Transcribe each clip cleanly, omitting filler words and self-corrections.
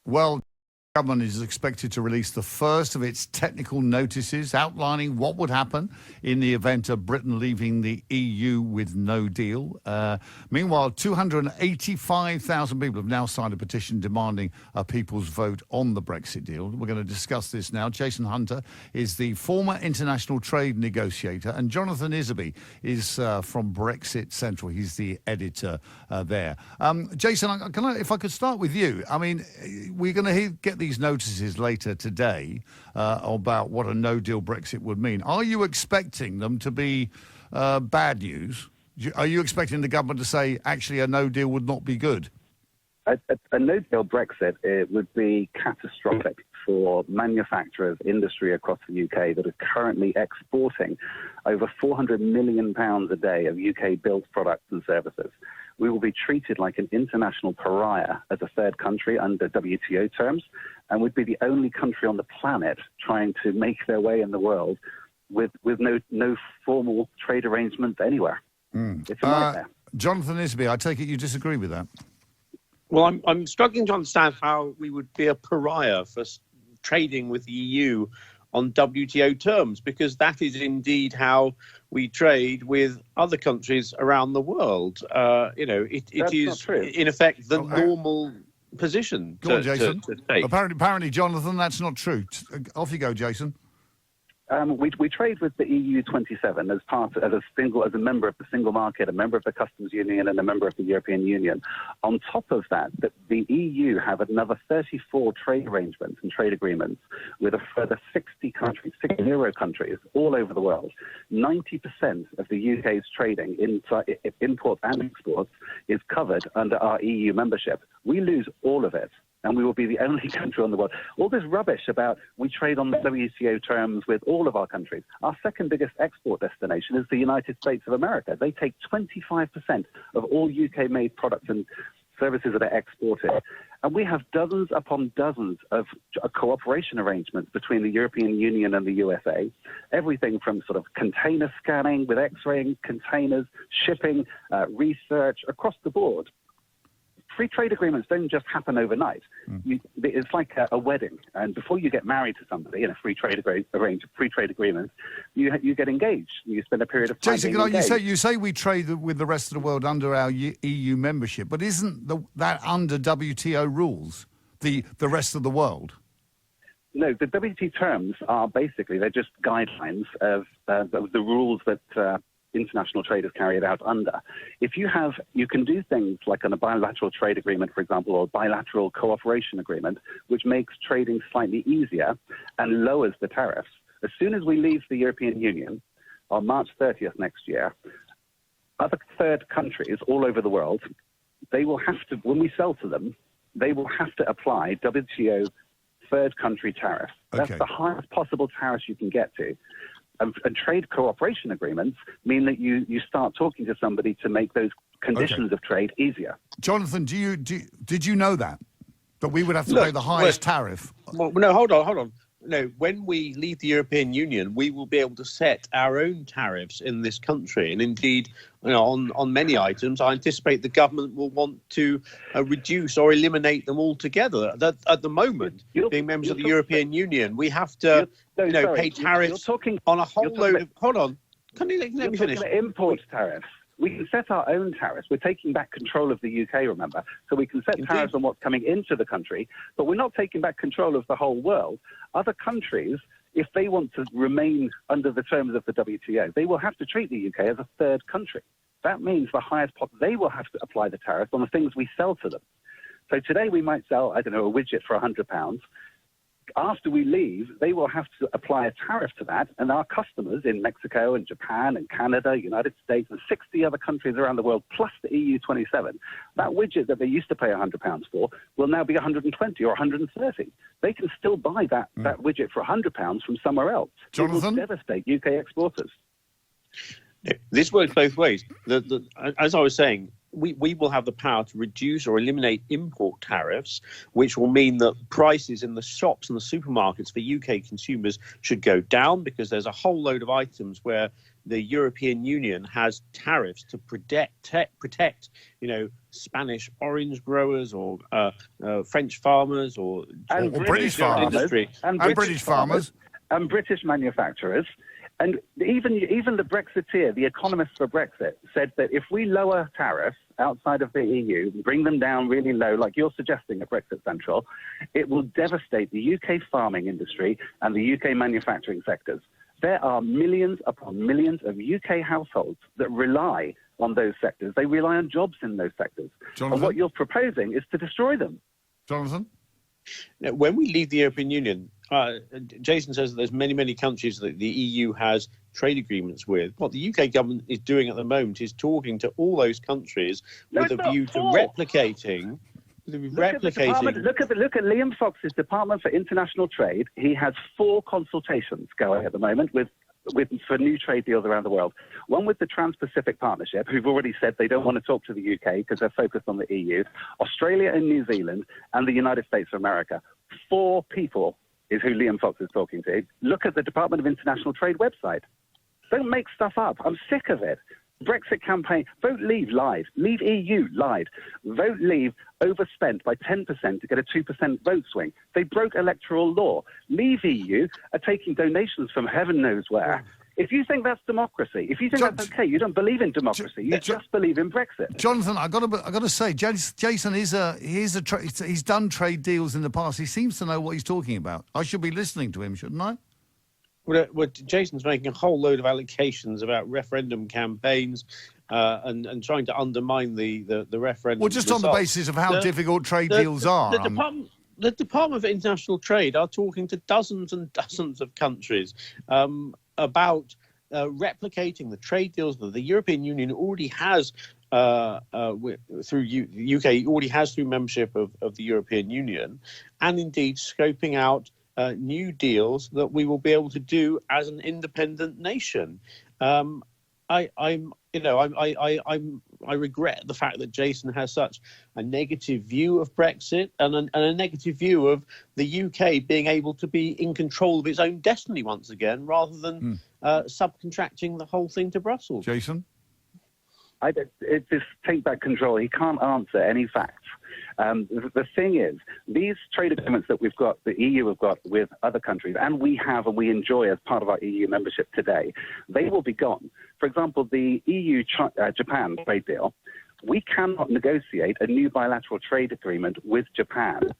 Well, the government is expected to release the first of its technical notices outlining what would happen in the event of Britain leaving the EU with no deal. Meanwhile, 285,000 people have now signed a petition demanding a people's vote on the Brexit deal. We're going to discuss this now. Jason Hunter is the former international trade negotiator, and Jonathan Isby is from Brexit Central. He's the editor there. Jason, if I could start with you. I mean, we're going to get these notices later today about what a no-deal Brexit would mean. Are you expecting them to be bad news? Are you expecting the government to say, actually, a no-deal would not be good? A no-deal Brexit, it would be catastrophic for manufacturers, industry across the UK that are currently exporting over £400 million a day of UK-built products and services. We will be treated like an international pariah as a third country under WTO terms, and would be the only country on the planet trying to make their way in the world with no formal trade arrangements anywhere. It's a nightmare. Jonathan Isby, I take it you disagree with that? Well, I'm struggling to understand how we would be a pariah for trading with the EU on WTO terms, because that is indeed how we trade with other countries around the world. It is in effect the normal position Go on, Jason. to take. Apparently, Jonathan, that's not true. Off you go, Jason. We trade with the EU 27 as a member of the single market, a member of the customs union, and a member of the European Union. On top of that, the EU have another 34 trade arrangements and trade agreements with a further 60 countries all over the world. 90% of the UK's trading, imports and exports, is covered under our EU membership. We lose all of it, and we will be the only country on the world. All this rubbish about we trade on the WTO terms with all of our countries. Our second biggest export destination is the United States of America. They take 25% of all UK-made products and services that are exported. And we have dozens upon dozens of cooperation arrangements between the European Union and the USA. Everything from sort of container scanning with X-raying containers, shipping, research, across the board. Free trade agreements don't just happen overnight. It's like a wedding, and before you get married to somebody in a free trade agreement, you get engaged. You spend a period of time. Jason, you say we trade with the rest of the world under our EU membership, but isn't that under WTO rules? The rest of the world. No, the WTO terms are basically they're just guidelines of the rules that. International trade is carried out under. You can do things like on a bilateral trade agreement, for example, or a bilateral cooperation agreement, which makes trading slightly easier and lowers the tariffs. As soon as we leave the European Union on March 30th next year, other third countries all over the world, they will have to, when we sell to them, they will have to apply WTO third country tariffs. That's the highest possible tariffs you can get to. And trade cooperation agreements mean that you start talking to somebody to make those conditions of trade easier. Jonathan, did you know that we would have to pay the highest tariff? Well, no, hold on. No, when we leave the European Union, we will be able to set our own tariffs in this country. And indeed, on many items, I anticipate the government will want to reduce or eliminate them altogether. At the moment, being members of the European Union, we have to pay tariffs on a whole load of... Hold on. Can you let me finish? Import tariffs. We can set our own tariffs. We're taking back control of the UK, remember? So we can set tariffs on what's coming into the country, but we're not taking back control of the whole world. Other countries, if they want to remain under the terms of the WTO, they will have to treat the UK as a third country. That means they will have to apply the tariff on the things we sell to them. So today we might sell, a widget for £100. After we leave, they will have to apply a tariff to that, and our customers in Mexico and Japan and Canada, United States, and 60 other countries around the world, plus the EU 27, that widget that they used to pay £100 for will now be 120 or 130. They can still buy that widget for £100 from somewhere else. Jonathan? It will devastate UK exporters. This works both ways. As I was saying, we will have the power to reduce or eliminate import tariffs, which will mean that prices in the shops and the supermarkets for UK consumers should go down, because there's a whole load of items where the European Union has tariffs to protect, Spanish orange growers or French farmers or British farmers industry and British farmers and British manufacturers. And even the Brexiteer, the economist for Brexit, said that if we lower tariffs outside of the EU, bring them down really low, like you're suggesting at Brexit Central, it will devastate the UK farming industry and the UK manufacturing sectors. There are millions upon millions of UK households that rely on those sectors. They rely on jobs in those sectors. Jonathan? And what you're proposing is to destroy them. Jonathan? Now, when we leave the European Union, Jason says that there's many countries that the EU has trade agreements with. What the UK government is doing at the moment is talking to all those countries with a view to replicating. Look at Liam Fox's Department for International Trade. He has 4 consultations going at the moment for new trade deals around the world. One with the Trans-Pacific Partnership, who've already said they don't want to talk to the UK because they're focused on the EU, Australia and New Zealand, and the United States of America. 4 people is who Liam Fox is talking to. Look at the Department of International Trade website. Don't make stuff up. I'm sick of it. Brexit campaign, Vote Leave lied. Leave EU lied. Vote Leave overspent by 10% to get a 2% vote swing. They broke electoral law. Leave EU are taking donations from heaven knows where. If you think that's democracy, if you think that's okay, you don't believe in democracy. You just believe in Brexit. Jonathan, I got to say, Jason he's done trade deals in the past. He seems to know what he's talking about. I should be listening to him, shouldn't I? Well, Jason's making a whole load of allegations about referendum campaigns and trying to undermine the referendum. Well, just results. On the basis of how difficult trade deals are. The Department of International Trade are talking to dozens and dozens of countries about replicating the trade deals that the European Union already has through the UK already has through membership of the European Union, and indeed scoping out new deals that we will be able to do as an independent nation. I regret the fact that Jason has such a negative view of Brexit and a negative view of the UK being able to be in control of its own destiny once again, rather than subcontracting the whole thing to Brussels. Jason? It's this take back control. He can't answer any facts. The thing is, these trade agreements that we've got, the EU have got with other countries, and we have and we enjoy as part of our EU membership today, they will be gone. For example, the EU-Japan trade deal, we cannot negotiate a new bilateral trade agreement with Japan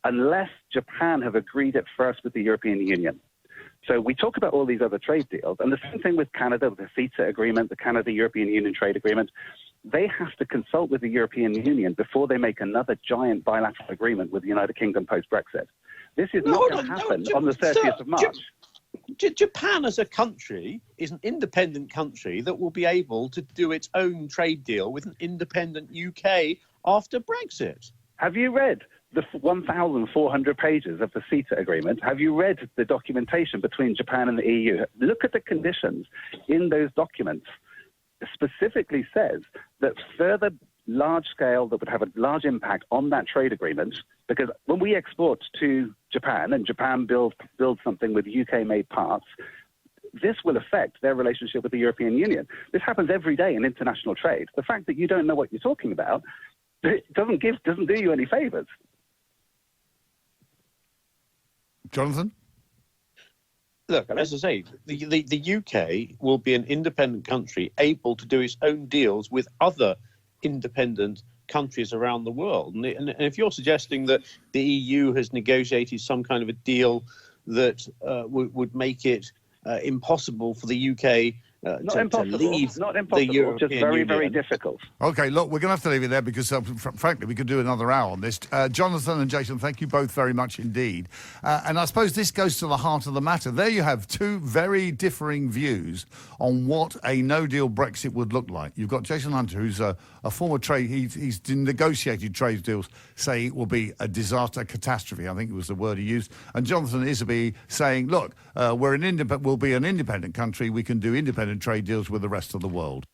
unless Japan have agreed it first with the European Union. So we talk about all these other trade deals, and the same thing with Canada, with the CETA agreement, the Canada-European Union trade agreement. They have to consult with the European Union before they make another giant bilateral agreement with the United Kingdom post-Brexit. This is not going to happen on the 30th of March. Japan as a country is an independent country that will be able to do its own trade deal with an independent UK after Brexit. Have you read the 1,400 pages of the CETA agreement? Have you read the documentation between Japan and the EU? Look at the conditions in those documents. It specifically says that further large scale that would have a large impact on that trade agreement, because when we export to Japan and Japan builds something with UK-made parts, this will affect their relationship with the European Union. This happens every day in international trade. The fact that you don't know what you're talking about doesn't do you any favors. Jonathan? Look, as I say, the UK will be an independent country able to do its own deals with other independent countries around the world. And if you're suggesting that the EU has negotiated some kind of a deal that would make it impossible for the UK to leave the European just very, Union. very difficult. Okay, look, we're going to have to leave it there because, frankly, we could do another hour on this. Jonathan and Jason, thank you both very much indeed. And I suppose this goes to the heart of the matter. There you have two very differing views on what a no-deal Brexit would look like. You've got Jason Hunter, who's a former trade... He's negotiated trade deals, say it will be a disaster, a catastrophe, I think it was the word he used. And Jonathan Isserby saying, look, we'll be an independent country, we can do independent trade deals with the rest of the world.